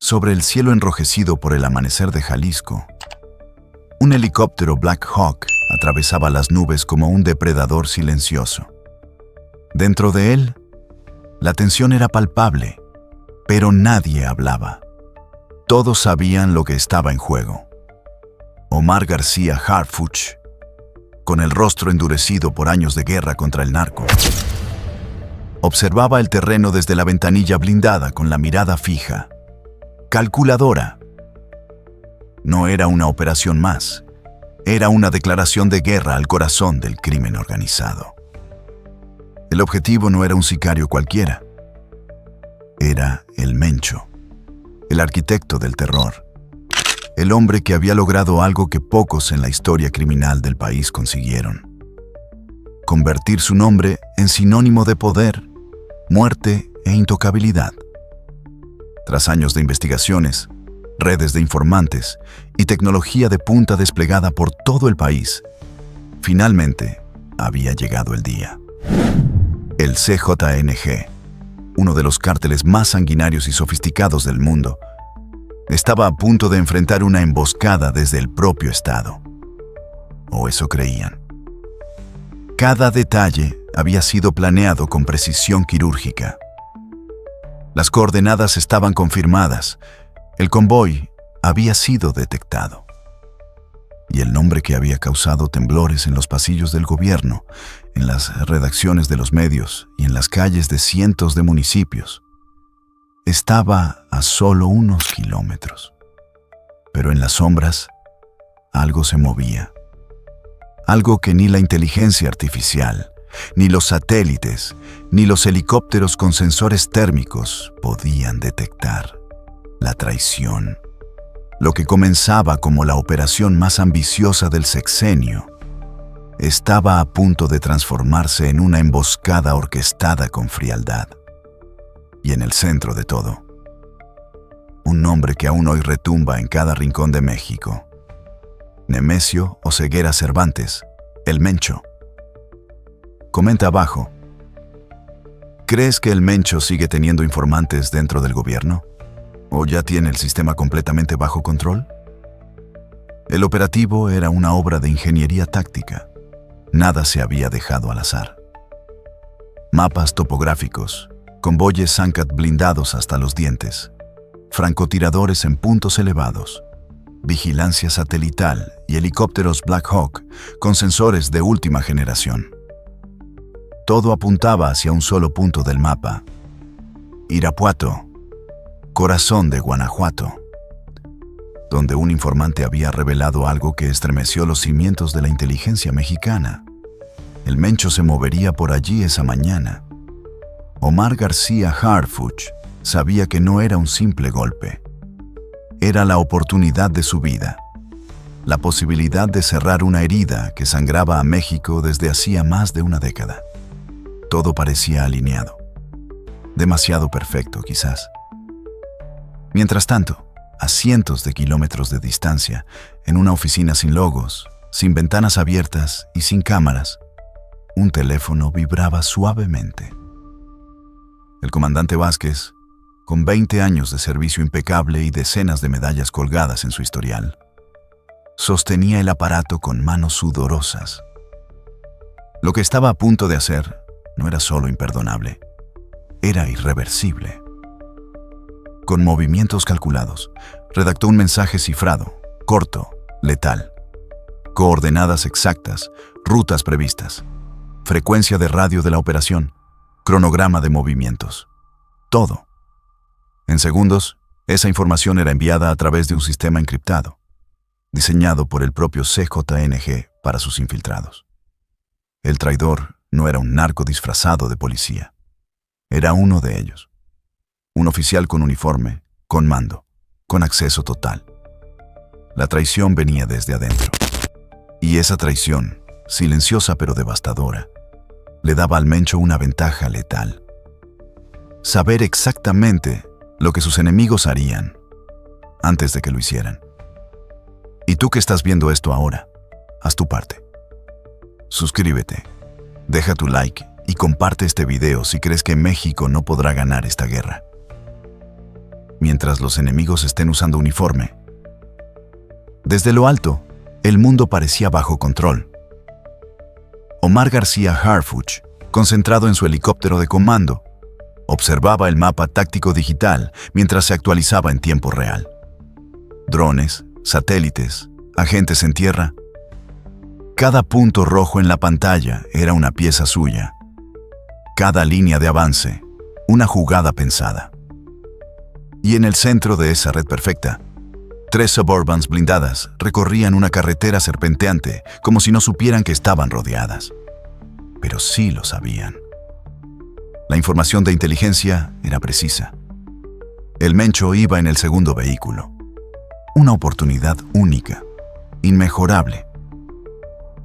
Sobre el cielo enrojecido por el amanecer de Jalisco, un helicóptero Black Hawk atravesaba las nubes como un depredador silencioso. Dentro de él, la tensión era palpable, pero nadie hablaba. Todos sabían lo que estaba en juego. Omar García Harfuch, con el rostro endurecido por años de guerra contra el narco, observaba el terreno desde la ventanilla blindada con la mirada fija, calculadora. No era una operación más, era una declaración de guerra al corazón del crimen organizado. El objetivo no era un sicario cualquiera, era el Mencho, el arquitecto del terror, el hombre que había logrado algo que pocos en la historia criminal del país consiguieron: convertir su nombre en sinónimo de poder, muerte e intocabilidad. Tras años de investigaciones, redes de informantes y tecnología de punta desplegada por todo el país, finalmente había llegado el día. El CJNG, uno de los cárteles más sanguinarios y sofisticados del mundo, estaba a punto de enfrentar una emboscada desde el propio Estado. O eso creían. Cada detalle había sido planeado con precisión quirúrgica. Las coordenadas estaban confirmadas, el convoy había sido detectado. Y el nombre que había causado temblores en los pasillos del gobierno, en las redacciones de los medios y en las calles de cientos de municipios, estaba a solo unos kilómetros. Pero en las sombras, algo se movía. Algo que ni la inteligencia artificial, ni los satélites, ni los helicópteros con sensores térmicos podían detectar: la traición. Lo que comenzaba como la operación más ambiciosa del sexenio estaba a punto de transformarse en una emboscada orquestada con frialdad. Y en el centro de todo, un nombre que aún hoy retumba en cada rincón de México: Nemesio Oseguera Cervantes, el Mencho. Comenta abajo: ¿crees que el Mencho sigue teniendo informantes dentro del gobierno? ¿O ya tiene el sistema completamente bajo control? El operativo era una obra de ingeniería táctica. Nada se había dejado al azar. Mapas topográficos, convoyes Sancat blindados hasta los dientes, francotiradores en puntos elevados, vigilancia satelital y helicópteros Black Hawk con sensores de última generación. Todo apuntaba hacia un solo punto del mapa: Irapuato, corazón de Guanajuato, donde un informante había revelado algo que estremeció los cimientos de la inteligencia mexicana. El Mencho se movería por allí esa mañana. Omar García Harfuch sabía que no era un simple golpe. Era la oportunidad de su vida, la posibilidad de cerrar una herida que sangraba a México desde hacía más de una década. Todo parecía alineado. Demasiado perfecto, quizás. Mientras tanto, a cientos de kilómetros de distancia, en una oficina sin logos, sin ventanas abiertas y sin cámaras, un teléfono vibraba suavemente. El comandante Vázquez, con 20 años de servicio impecable y decenas de medallas colgadas en su historial, sostenía el aparato con manos sudorosas. Lo que estaba a punto de hacer no era solo imperdonable, era irreversible. Con movimientos calculados, redactó un mensaje cifrado, corto, letal. Coordenadas exactas, rutas previstas, frecuencia de radio de la operación, cronograma de movimientos. Todo. En segundos, esa información era enviada a través de un sistema encriptado, diseñado por el propio CJNG para sus infiltrados. El traidor no era un narco disfrazado de policía. Era uno de ellos. Un oficial con uniforme, con mando, con acceso total. La traición venía desde adentro. Y esa traición, silenciosa pero devastadora, le daba al Mencho una ventaja letal: saber exactamente lo que sus enemigos harían antes de que lo hicieran. Y tú que estás viendo esto ahora, haz tu parte. Suscríbete, deja tu like y comparte este video si crees que México no podrá ganar esta guerra. mientras los enemigos estén usando uniforme. Desde lo alto, el mundo parecía bajo control. Omar García Harfuch, concentrado en su helicóptero de comando, observaba el mapa táctico digital mientras se actualizaba en tiempo real. Drones, satélites, agentes en tierra. Cada punto rojo en la pantalla era una pieza suya. Cada línea de avance, una jugada pensada. Y en el centro de esa red perfecta, 3 Suburbans blindadas recorrían una carretera serpenteante como si no supieran que estaban rodeadas. Pero sí lo sabían. La información de inteligencia era precisa. El Mencho iba en el segundo vehículo. Una oportunidad única, inmejorable.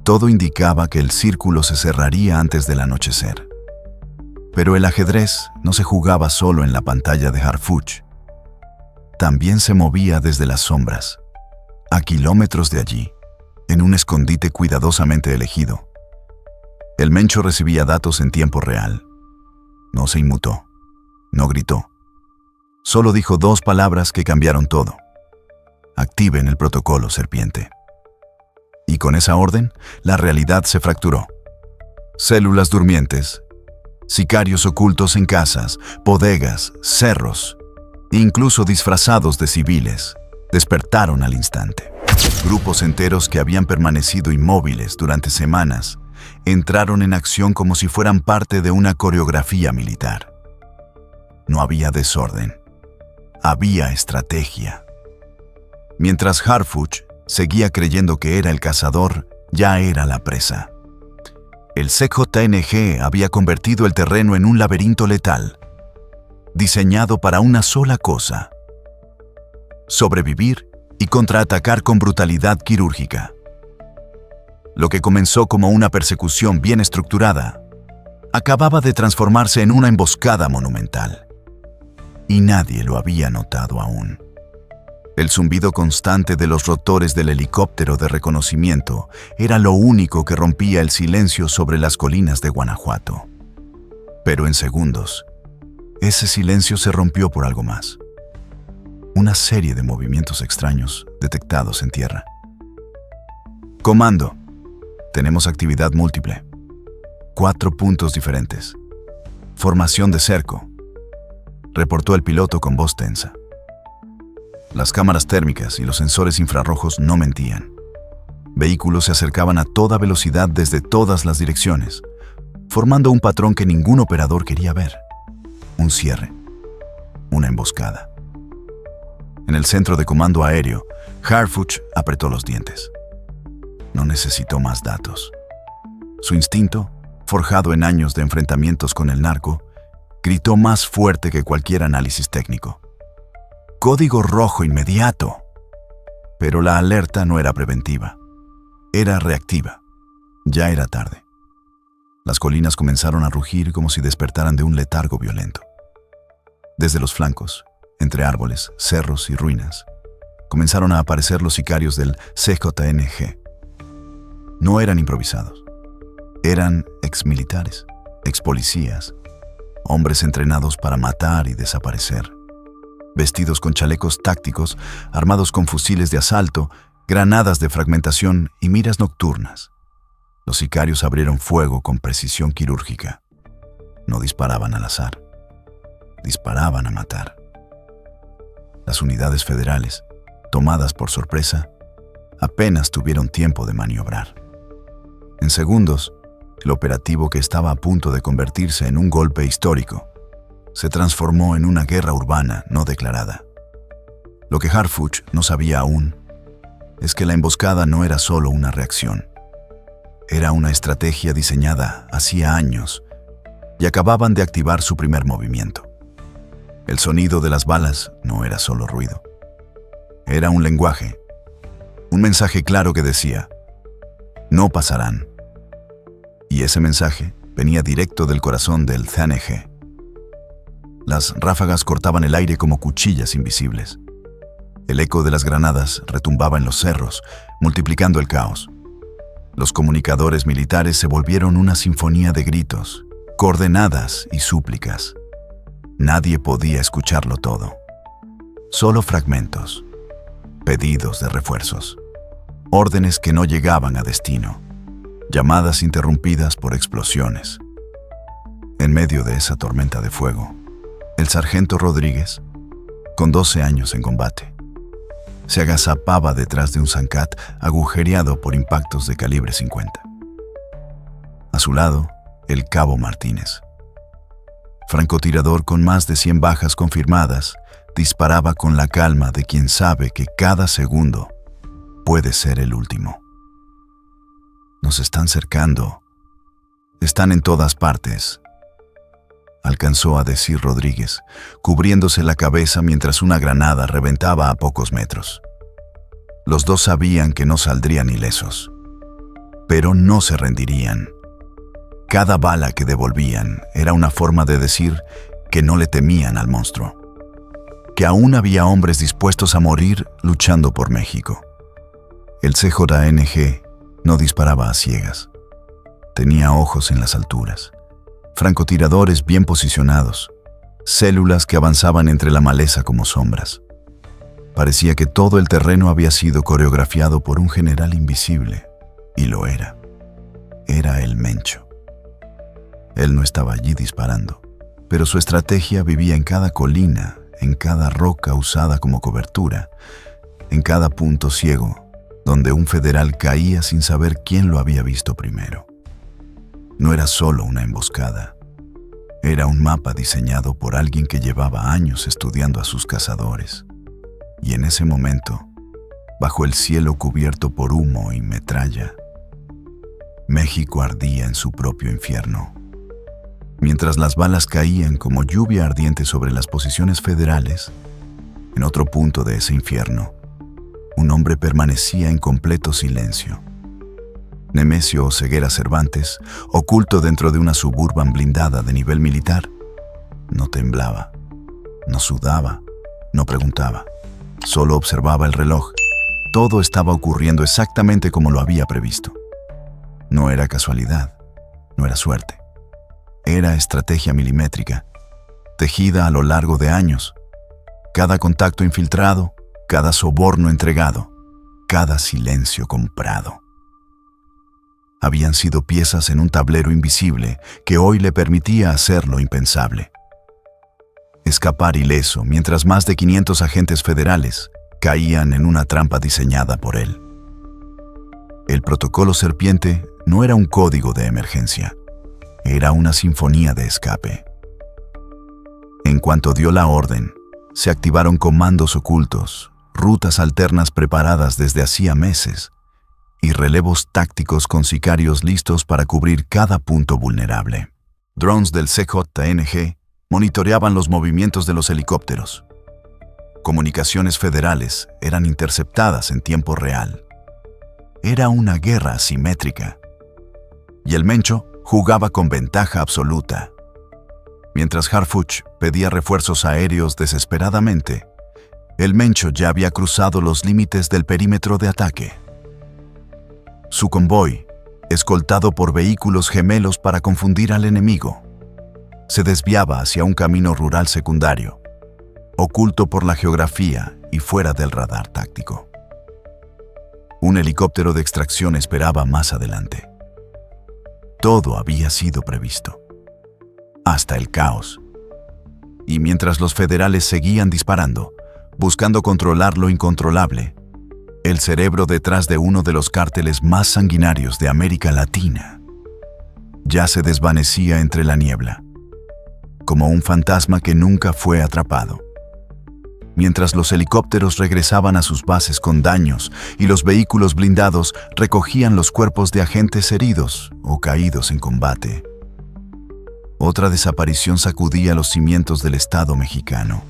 Todo indicaba que el círculo se cerraría antes del anochecer. Pero el ajedrez no se jugaba solo en la pantalla de Harfuch. También se movía desde las sombras, a kilómetros de allí, en un escondite cuidadosamente elegido. El Mencho recibía datos en tiempo real. No se inmutó, no gritó. Solo dijo 2 palabras que cambiaron todo. Activen el protocolo, serpiente. Y con esa orden, la realidad se fracturó. Células durmientes, sicarios ocultos en casas, bodegas, cerros, incluso disfrazados de civiles, despertaron al instante. Grupos enteros que habían permanecido inmóviles durante semanas entraron en acción como si fueran parte de una coreografía militar. No había desorden, había estrategia. Mientras Harfuch seguía creyendo que era el cazador, ya era la presa. El CJNG había convertido el terreno en un laberinto letal, diseñado para una sola cosa: sobrevivir y contraatacar con brutalidad quirúrgica. Lo que comenzó como una persecución bien estructurada, acababa de transformarse en una emboscada monumental. Y nadie lo había notado aún. El zumbido constante de los rotores del helicóptero de reconocimiento era lo único que rompía el silencio sobre las colinas de Guanajuato. Pero en segundos, ese silencio se rompió por algo más. Una serie de movimientos extraños detectados en tierra. Comando. Tenemos actividad múltiple. 4 puntos diferentes. Formación de cerco, reportó el piloto con voz tensa. Las cámaras térmicas y los sensores infrarrojos no mentían. Vehículos se acercaban a toda velocidad desde todas las direcciones, formando un patrón que ningún operador quería ver. Un cierre. Una emboscada. En el centro de comando aéreo, Harfuch apretó los dientes. No necesitó más datos. Su instinto, forjado en años de enfrentamientos con el narco, gritó más fuerte que cualquier análisis técnico. Código rojo inmediato. Pero la alerta no era preventiva. Era reactiva. Ya era tarde. Las colinas comenzaron a rugir como si despertaran de un letargo violento. Desde los flancos, entre árboles, cerros y ruinas, comenzaron a aparecer los sicarios del CJNG. No eran improvisados. Eran exmilitares, expolicías, hombres entrenados para matar y desaparecer. Vestidos con chalecos tácticos, armados con fusiles de asalto, granadas de fragmentación y miras nocturnas. Los sicarios abrieron fuego con precisión quirúrgica. No disparaban al azar. Disparaban a matar. Las unidades federales, tomadas por sorpresa, apenas tuvieron tiempo de maniobrar. En segundos, el operativo que estaba a punto de convertirse en un golpe histórico se transformó en una guerra urbana no declarada. Lo que Harfuch no sabía aún es que la emboscada no era solo una reacción. Era una estrategia diseñada hacía años y acababan de activar su primer movimiento. El sonido de las balas no era solo ruido. Era un lenguaje, un mensaje claro que decía: no pasarán. Y ese mensaje venía directo del corazón del CNG. Las ráfagas cortaban el aire como cuchillas invisibles. El eco de las granadas retumbaba en los cerros, multiplicando el caos. Los comunicadores militares se volvieron una sinfonía de gritos, coordenadas y súplicas. Nadie podía escucharlo todo. Solo fragmentos, pedidos de refuerzos, órdenes que no llegaban a destino, llamadas interrumpidas por explosiones. En medio de esa tormenta de fuego, el sargento Rodríguez, con 12 años en combate, se agazapaba detrás de un Zancat agujereado por impactos de calibre 50. A su lado, el cabo Martínez, francotirador con más de 100 bajas confirmadas, disparaba con la calma de quien sabe que cada segundo puede ser el último. Nos están cercando. Están en todas partes, alcanzó a decir Rodríguez, cubriéndose la cabeza mientras una granada reventaba a pocos metros. Los dos sabían que no saldrían ilesos, pero no se rendirían. Cada bala que devolvían era una forma de decir que no le temían al monstruo, que aún había hombres dispuestos a morir luchando por México. El CJNG no disparaba a ciegas. Tenía ojos en las alturas, francotiradores bien posicionados, células que avanzaban entre la maleza como sombras. Parecía que todo el terreno había sido coreografiado por un general invisible, y lo era. Era el Mencho. Él no estaba allí disparando, pero su estrategia vivía en cada colina, en cada roca usada como cobertura, en cada punto ciego, donde un federal caía sin saber quién lo había visto primero. No era solo una emboscada. Era un mapa diseñado por alguien que llevaba años estudiando a sus cazadores. Y en ese momento, bajo el cielo cubierto por humo y metralla, México ardía en su propio infierno. Mientras las balas caían como lluvia ardiente sobre las posiciones federales, en otro punto de ese infierno, un hombre permanecía en completo silencio. Nemesio Oseguera Cervantes, oculto dentro de una Suburban blindada de nivel militar, no temblaba, no sudaba, no preguntaba, solo observaba el reloj. Todo estaba ocurriendo exactamente como lo había previsto. No era casualidad, no era suerte. Era estrategia milimétrica, tejida a lo largo de años. Cada contacto infiltrado, cada soborno entregado, cada silencio comprado. Habían sido piezas en un tablero invisible que hoy le permitía hacer lo impensable. Escapar ileso mientras más de 500 agentes federales caían en una trampa diseñada por él. El protocolo Serpiente no era un código de emergencia, era una sinfonía de escape. En cuanto dio la orden, se activaron comandos ocultos, rutas alternas preparadas desde hacía meses, y relevos tácticos con sicarios listos para cubrir cada punto vulnerable. Drones del CJNG monitoreaban los movimientos de los helicópteros. Comunicaciones federales eran interceptadas en tiempo real. Era una guerra asimétrica. Y el Mencho jugaba con ventaja absoluta. Mientras Harfuch pedía refuerzos aéreos desesperadamente, el Mencho ya había cruzado los límites del perímetro de ataque. Su convoy, escoltado por vehículos gemelos para confundir al enemigo, se desviaba hacia un camino rural secundario, oculto por la geografía y fuera del radar táctico. Un helicóptero de extracción esperaba más adelante. Todo había sido previsto, hasta el caos. Y mientras los federales seguían disparando, buscando controlar lo incontrolable, el cerebro detrás de uno de los cárteles más sanguinarios de América Latina ya se desvanecía entre la niebla, como un fantasma que nunca fue atrapado. Mientras los helicópteros regresaban a sus bases con daños y los vehículos blindados recogían los cuerpos de agentes heridos o caídos en combate. Otra desaparición sacudía los cimientos del Estado mexicano.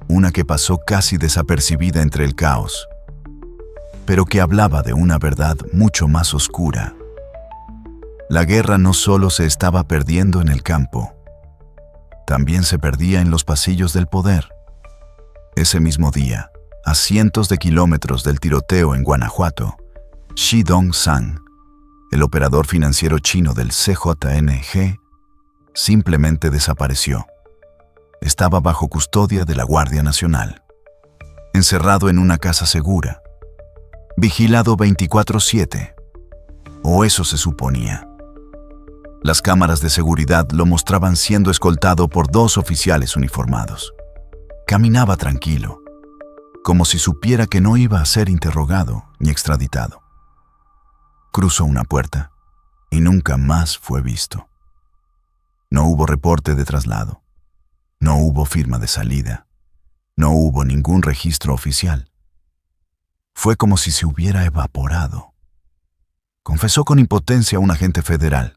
Una que pasó casi desapercibida entre el caos, pero que hablaba de una verdad mucho más oscura. La guerra no solo se estaba perdiendo en el campo, también se perdía en los pasillos del poder. Ese mismo día, a cientos de kilómetros del tiroteo en Guanajuato, Shi Dong-sang, el operador financiero chino del CJNG, simplemente desapareció. estaba bajo custodia de la Guardia Nacional, encerrado en una casa segura, vigilado 24/7, o eso se suponía. Las cámaras de seguridad lo mostraban siendo escoltado por 2 oficiales uniformados. Caminaba tranquilo, como si supiera que no iba a ser interrogado ni extraditado. Cruzó una puerta y nunca más fue visto. No hubo reporte de traslado, no hubo firma de salida, no hubo ningún registro oficial. Fue como si se hubiera evaporado. Confesó con impotencia a un agente federal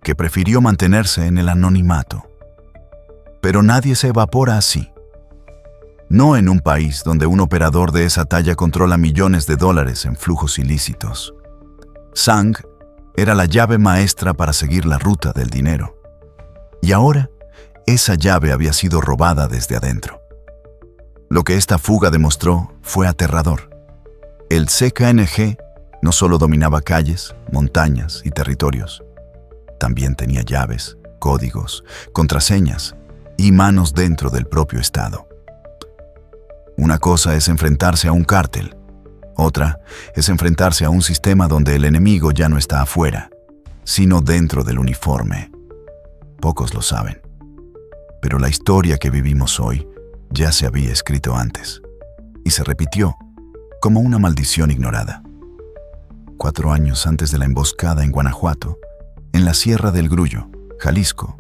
que prefirió mantenerse en el anonimato. Pero nadie se evapora así. No en un país donde un operador de esa talla controla millones de dólares en flujos ilícitos. Zhang era la llave maestra para seguir la ruta del dinero. Y ahora, esa llave había sido robada desde adentro. Lo que esta fuga demostró fue aterrador. El CKNG no solo dominaba calles, montañas y territorios. También tenía llaves, códigos, contraseñas y manos dentro del propio Estado. Una cosa es enfrentarse a un cártel. Otra es enfrentarse a un sistema donde el enemigo ya no está afuera, sino dentro del uniforme. Pocos lo saben, pero la historia que vivimos hoy ya se había escrito antes y se repitió como una maldición ignorada. 4 años antes de la emboscada en Guanajuato, en la Sierra del Grullo, Jalisco,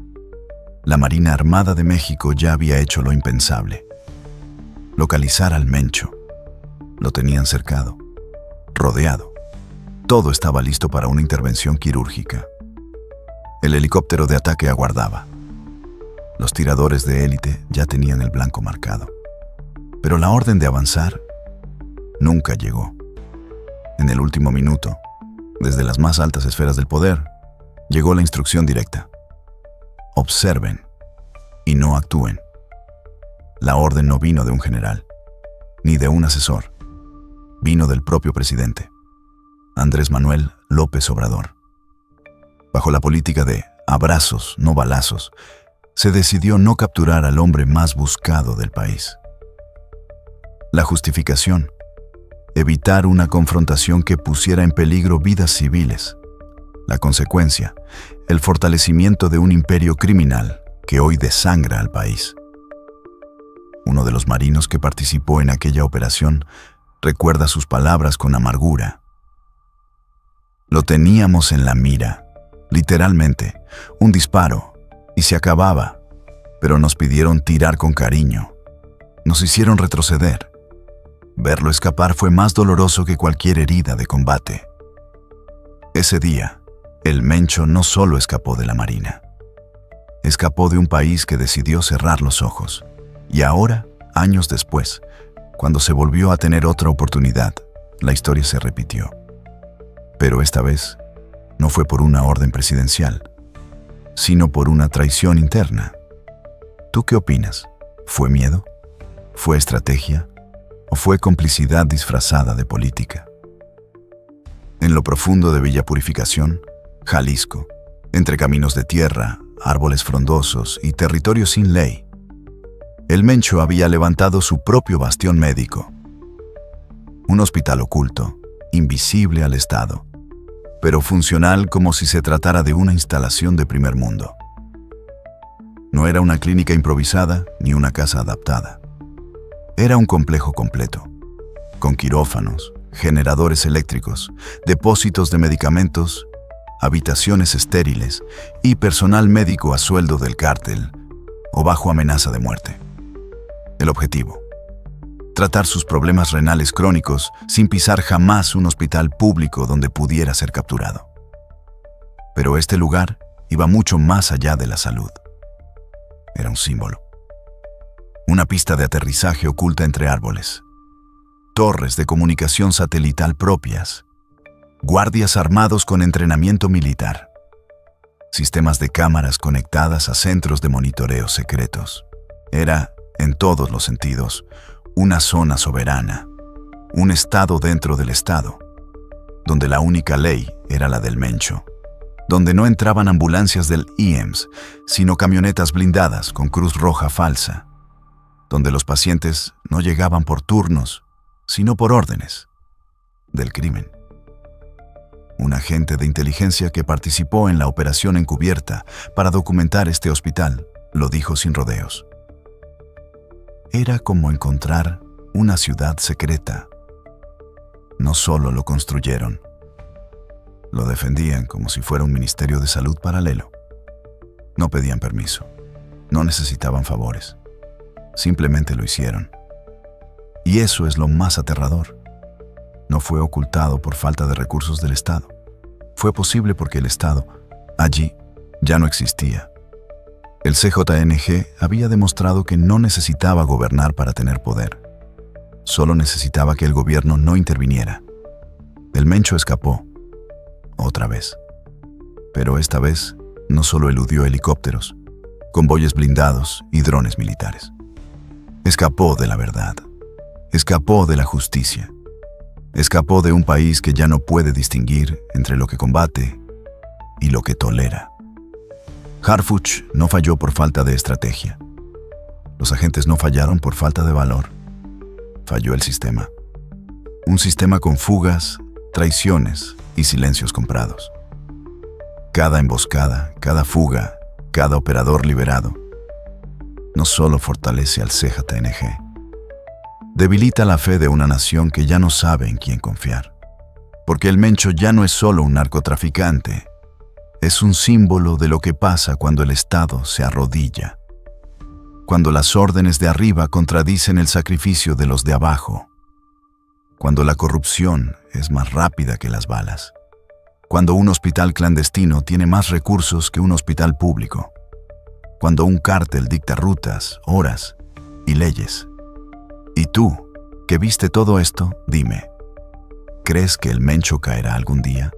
la Marina Armada de México ya había hecho lo impensable: localizar al Mencho. Lo tenían cercado, rodeado. Todo estaba listo para una intervención quirúrgica. El helicóptero de ataque aguardaba. Los tiradores de élite ya tenían el blanco marcado. Pero la orden de avanzar nunca llegó. En el último minuto, desde las más altas esferas del poder, llegó la instrucción directa: observen y no actúen. La orden no vino de un general, ni de un asesor. Vino del propio presidente, Andrés Manuel López Obrador. Bajo la política de abrazos, no balazos, se decidió no capturar al hombre más buscado del país. La justificación: evitar una confrontación que pusiera en peligro vidas civiles. La consecuencia: el fortalecimiento de un imperio criminal que hoy desangra al país. Uno de los marinos que participó en aquella operación recuerda sus palabras con amargura. Lo teníamos en la mira, literalmente, un disparo, y se acababa, pero nos pidieron tirar con cariño. Nos hicieron retroceder. Verlo escapar fue más doloroso que cualquier herida de combate. Ese día, el Mencho no solo escapó de la Marina, escapó de un país que decidió cerrar los ojos. Y ahora, años después, cuando se volvió a tener otra oportunidad, la historia se repitió. Pero esta vez, no fue por una orden presidencial, sino por una traición interna. ¿Tú qué opinas? ¿Fue miedo? ¿Fue estrategia? ¿O fue complicidad disfrazada de política? En lo profundo de Villa Purificación, Jalisco, entre caminos de tierra, árboles frondosos y territorio sin ley, el Mencho había levantado su propio bastión médico. Un hospital oculto, invisible al Estado, pero funcional como si se tratara de una instalación de primer mundo. No era una clínica improvisada ni una casa adaptada. Era un complejo completo, con quirófanos, generadores eléctricos, depósitos de medicamentos, habitaciones estériles y personal médico a sueldo del cártel o bajo amenaza de muerte. El objetivo: tratar sus problemas renales crónicos sin pisar jamás un hospital público donde pudiera ser capturado. Pero este lugar iba mucho más allá de la salud. Era un símbolo. Una pista de aterrizaje oculta entre árboles, torres de comunicación satelital propias, guardias armados con entrenamiento militar, sistemas de cámaras conectadas a centros de monitoreo secretos. Era, en todos los sentidos, una zona soberana, un estado dentro del estado, donde la única ley era la del Mencho, donde no entraban ambulancias del IEMS, sino camionetas blindadas con Cruz Roja falsa, donde los pacientes no llegaban por turnos, sino por órdenes del crimen. Un agente de inteligencia que participó en la operación encubierta para documentar este hospital lo dijo sin rodeos. Era como encontrar una ciudad secreta. No solo lo construyeron, lo defendían como si fuera un ministerio de salud paralelo. No pedían permiso, no necesitaban favores, simplemente lo hicieron. Y eso es lo más aterrador. No fue ocultado por falta de recursos del Estado. Fue posible porque el Estado, allí, ya no existía. El CJNG había demostrado que no necesitaba gobernar para tener poder. Solo necesitaba que el gobierno no interviniera. El Mencho escapó, otra vez. Pero esta vez no solo eludió helicópteros, convoyes blindados y drones militares. Escapó de la verdad. Escapó de la justicia. Escapó de un país que ya no puede distinguir entre lo que combate y lo que tolera. Harfuch no falló por falta de estrategia. Los agentes no fallaron por falta de valor. Falló el sistema. Un sistema con fugas, traiciones y silencios comprados. Cada emboscada, cada fuga, cada operador liberado no solo fortalece al CJNG, debilita la fe de una nación que ya no sabe en quién confiar. Porque el Mencho ya no es solo un narcotraficante, es un símbolo de lo que pasa cuando el Estado se arrodilla, cuando las órdenes de arriba contradicen el sacrificio de los de abajo, cuando la corrupción es más rápida que las balas, cuando un hospital clandestino tiene más recursos que un hospital público, cuando un cártel dicta rutas, horas y leyes. Y tú, que viste todo esto, dime, ¿crees que el Mencho caerá algún día?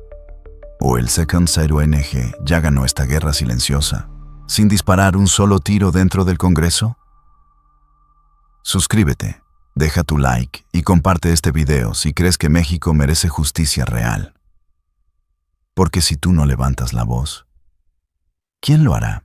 ¿O el CJNG ya ganó esta guerra silenciosa, sin disparar un solo tiro dentro del Congreso? Suscríbete, deja tu like y comparte este video si crees que México merece justicia real. Porque si tú no levantas la voz, ¿quién lo hará?